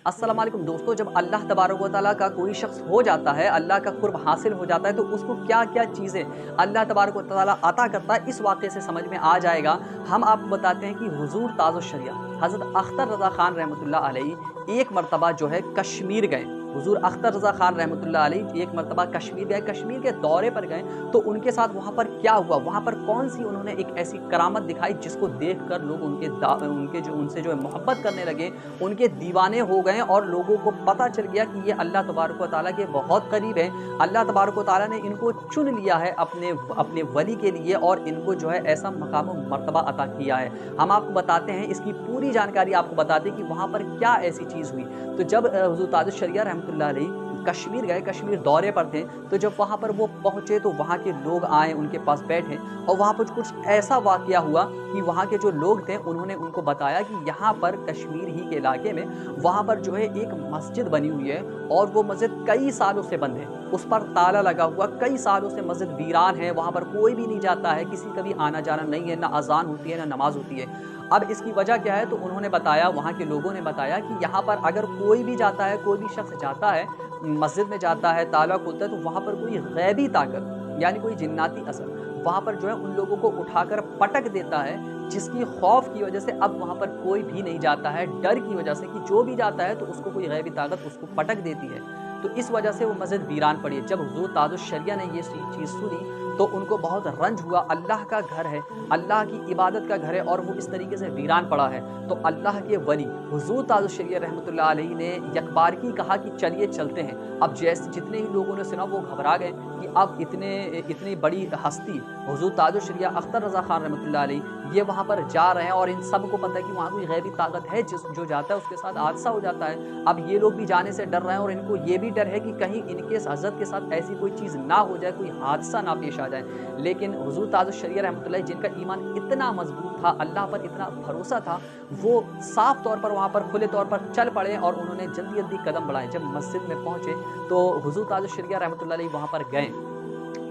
अस्सलाम वालेकुम दोस्तों, जब अल्लाह तबारक व तआला का कोई शख्स हो जाता है, अल्लाह का कुर्ब हासिल हो जाता है, तो उसको क्या-क्या चीज़ें अल्लाह तबारक व तआला अता करता है, इस वाक़े से समझ में आ जाएगा। हम आपको बताते हैं कि हुज़ूर ताजुश शरिया हज़रत अख्तर रज़ा ख़ान रहमतुल्लाह अलैहि एक मरतबा जो है कश्मीर गए। हुज़ूर अख्तर रज़ा ख़ान रहमतुल्लाह अलैहि एक मरतबा कश्मीर गए, कश्मीर के दौरे पर गए, तो उनके साथ वहाँ पर क्या हुआ, वहाँ पर कौन-सी उन्होंने एक ऐसी करामत दिखाई जिसको देखकर लोग उनके जो उनसे जो है मोहब्बत करने लगे, उनके दीवाने हो गए और लोगों को पता चल गया कि ये अल्लाह तबारक व तआला के बहुत करीब हैं। अल्लाह तबारक व तआला ने इनको चुन लिया है अपने वली के लिए और इनको जो है ऐसा मकाम व मर्तबा अता किया है। हम आपको बताते हैं, इसकी पूरी जानकारी आपको बताते हैं कि वहाँ पर क्या ऐसी चीज़ हुई। तो जब हुज़ूर ताजुश शरिया रहमतुल्लाह अलैहि कश्मीर गए, कश्मीर दौरे पर थे, तो जब वहाँ पर वो पहुँचे तो वहाँ के लोग आए, उनके पास बैठे और वहाँ पर कुछ ऐसा वाक़या हुआ कि वहाँ के जो लोग थे उन्होंने उनको बताया कि यहाँ पर कश्मीर ही के इलाके में वहाँ पर जो है एक मस्जिद बनी हुई है और वो मस्जिद कई सालों से बंद है। उस पर ताला लगा हुआ, कई सालों से मस्जिद वीरान है, वहाँ पर कोई भी नहीं जाता है, किसी का भी आना-जाना नहीं है, ना अज़ान होती है, ना नमाज़ होती है। अब इसकी वजह क्या है, तो उन्होंने बताया, वहाँ के लोगों ने बताया कि यहाँ पर अगर कोई भी जाता है, कोई भी शख्स जाता है, मस्जिद में जाता है, ताला खुलता है, तो वहाँ पर कोई गैबी ताकत यानी कोई जिन्नाती असर वहाँ पर जो है उन लोगों को उठाकर पटक देता है, जिसकी खौफ की वजह से अब वहाँ पर कोई भी नहीं जाता है, डर की वजह से कि जो भी जाता है तो उसको कोई गैबी ताकत उसको पटक देती है। तो इस वजह से वो मस्जिद वीरान पड़ी है। जब हुज़ूर ताजुश शरिया ने ये चीज़ सुनी तो उनको बहुत रंज हुआ। अल्लाह का घर है, अल्लाह की इबादत का घर है और वो इस तरीके से वीरान पड़ा है। तो अल्लाह के वली हुज़ूर ताजुश शरिया रहमतुल्लाह अलैहि ने यकबारगी कहा कि चलिए चलते हैं। अब जैसे जितने ही लोगों ने सुना वो घबरा गए कि अब इतनी बड़ी हस्ती हुज़ूर ताजुश शरिया अख्तर रज़ा ख़ान रहमतुल्लाह अलैहि ये वहाँ पर जा रहे हैं और इन सब को पता है कि वहाँ कोई गैबी ताकत है, जो जाता है उसके साथ हादसा हो जाता है। अब ये लोग भी जाने से डर रहे हैं और इनको ये भी डर है कि कहीं इनके हज़रत के साथ ऐसी कोई चीज़ ना हो जाए, कोई हादसा ना पेश आ जाए। लेकिन हुज़ूर ताजुश शरिया रहमतुल्लाह जिनका ईमान इतना मज़बूत था, अल्लाह पर इतना भरोसा था, वो साफ़ तौर पर वहाँ पर खुले तौर पर चल पड़े और उन्होंने जल्दी-जल्दी कदम बढ़ाए। जब मस्जिद में पहुँचे तो हुज़ूर ताजुश शरिया रहमतुल्लाह अलैहि वहाँ पर गए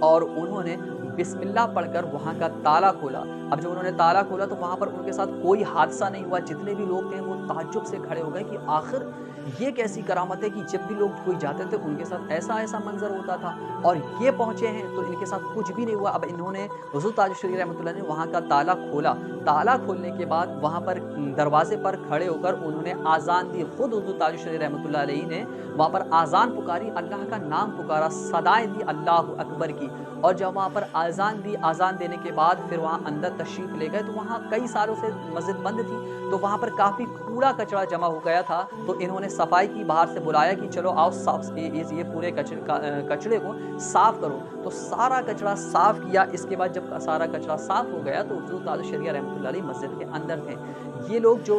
और उन्होंने बिस्मिल्लाह पढ़कर वहाँ का ताला खोला। अब जब उन्होंने ताला खोला तो वहाँ पर उनके साथ कोई हादसा नहीं हुआ। जितने भी लोग थे वो ताज्जुब से खड़े हो गए कि आखिर ये कैसी करामत है कि जब भी लोग कोई जाते थे उनके साथ ऐसा-ऐसा मंज़र होता था और ये पहुँचे हैं तो इनके साथ कुछ भी नहीं हुआ। अब इन्होंने हुज़ूर ताजुश शरिया रहमतुल्लाह ने वहाँ का ताला खोला। ताला खोलने के बाद वहाँ पर दरवाज़े पर खड़े होकर उन्होंने आज़ान दी। खुद हुज़ूर ताजुश शरिया रहमतुल्लाह अलैहि ने वहाँ पर आज़ान पुकारी, अल्लाह का नाम पुकारा, सदाएँ दी अल्लाहु अकबर की। और जब वहाँ पर आज़ान दी, आज़ान देने के बाद फिर वहाँ अंदर तशरीफ़ ले गए, तो वहाँ कई सालों से मस्जिद बंद थी, तो वहाँ पर काफ़ी कूड़ा-कचरा जमा हो गया था। तो इन्होंने सफाई की, बाहर से बुलाया कि चलो आओ साफ़ ये पूरे कचरे को साफ़ करो। तो सारा कचरा साफ़ किया। इसके बाद जब सारा कचरा साफ़ हो गया तो हुज़ूर ताजुश शरिया रहमतुल्लाह अलैहि मस्जिद के अंदर थे। ये लोग जो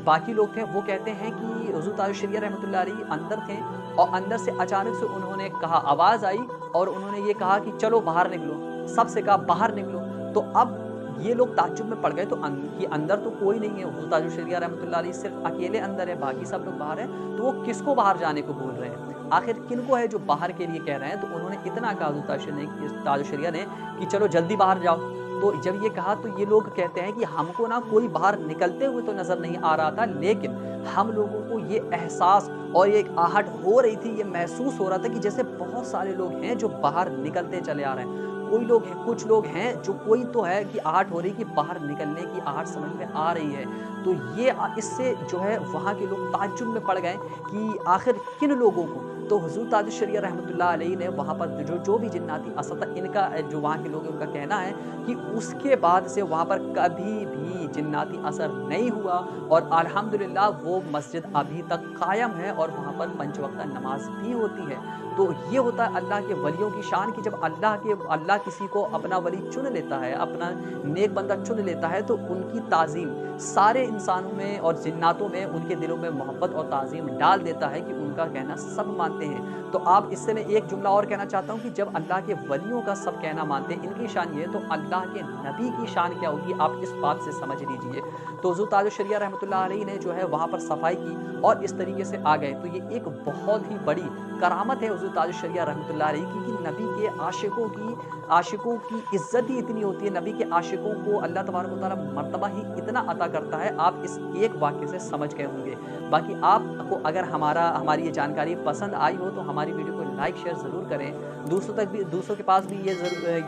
बाकी लोग थे वो कहते हैं कि हुज़ूर ताजुश शरिया रहमतुल्लाह अलैहि अंदर थे और अंदर से अचानक से उन्होंने कहा, आवाज़ आई और उन्होंने ये कहा कि चलो बाहर निकलो। सबसे कहा बाहर निकलो। तो अब ये लोग ताज्जुब में पड़ गए तो कि अंदर तो कोई नहीं है, हुज़ूर ताजुश शरिया रहमतुल्लाह अलैहि सिर्फ़ अकेले अंदर है, बाकी सब लोग बाहर हैं। तो वो किसको बाहर जाने को बोल रहे हैं? आखिर किनको है जो बाहर के लिए कह रहे हैं? तो उन्होंने इतना कहा हुज़ूर ताजुश शरिया ने कि चलो जल्दी बाहर जाओ। तो जब ये कहा तो ये लोग कहते हैं कि हमको ना कोई बाहर निकलते हुए तो नज़र नहीं आ रहा था, लेकिन हम लोगों को ये एहसास और ये एक आहट हो रही थी, ये महसूस हो रहा था कि जैसे बहुत सारे लोग हैं जो बाहर निकलते चले आ रहे हैं। कोई लोग हैं, कुछ लोग हैं जो कोई तो है कि आहट हो रही कि बाहर निकलने की आहट समझ में आ रही है। तो ये इससे जो है वहाँ के लोग ताज्जुब में पड़ गए कि आखिर किन लोगों को। तो हुज़ूर ताजुश शरिया रहमतुल्लाह अलैहि ने वहाँ पर जो भी जिन्नाती असर था, इनका जो वहाँ के लोग हैं उनका कहना है कि उसके बाद से वहाँ पर कभी भी जिन्नाती असर नहीं हुआ और अल्हम्दुलिल्लाह वो मस्जिद अभी तक कायम है और वहाँ पर 5 वक़्त नमाज़ भी होती है। तो ये होता है अल्लाह के वलियों की शान कि जब अल्लाह किसी को अपना वली चुन लेता है, अपना नेक बंदा चुन लेता है, तो उनकी ताज़ीम सारे इंसानों में और जिन्नातों में उनके दिलों में मोहब्बत और ताज़ीम डाल देता है कि उनका कहना सब मानते हैं। तो आप इससे मैं एक जुमला और कहना चाहता हूँ कि जब अल्लाह के वलियों का सब कहना मानते हैं, इनकी शान ये है, तो अल्लाह के नबी की शान क्या होगी आप इस बात से समझ लीजिए। तो हुज़ूर ताजुश शरिया रहमतुल्लाह अलैहि ने जो है वहाँ पर सफाई की और इस तरीके से आ गए। तो ये एक बहुत ही बड़ी करामत है हुज़ूर ताजुश शरिया रहमतुल्लाह अलैहि की कि नबी के आशिकों की इज़्ज़त ही इतनी होती है, नबी के आशिकों को अल्लाह तबारक व तआला मर्तबा ही इतना अता करता है, आप इस एक वाक़ये से समझ गए होंगे। باقی آپ کو اگر ہماری یہ جانکاری پسند آئی ہو تو ہماری ویڈیو کو لائک شیئر ضرور کریں، دوسروں کے پاس بھی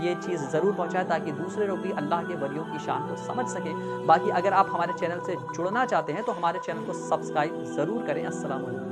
یہ چیز ضرور پہنچائیں تاکہ دوسرے لوگ بھی اللہ کے ولیوں کی شان کو سمجھ سکیں۔ باقی اگر آپ ہمارے چینل سے جڑنا چاہتے ہیں تو ہمارے چینل کو سبسکرائب ضرور کریں۔ السلام علیکم۔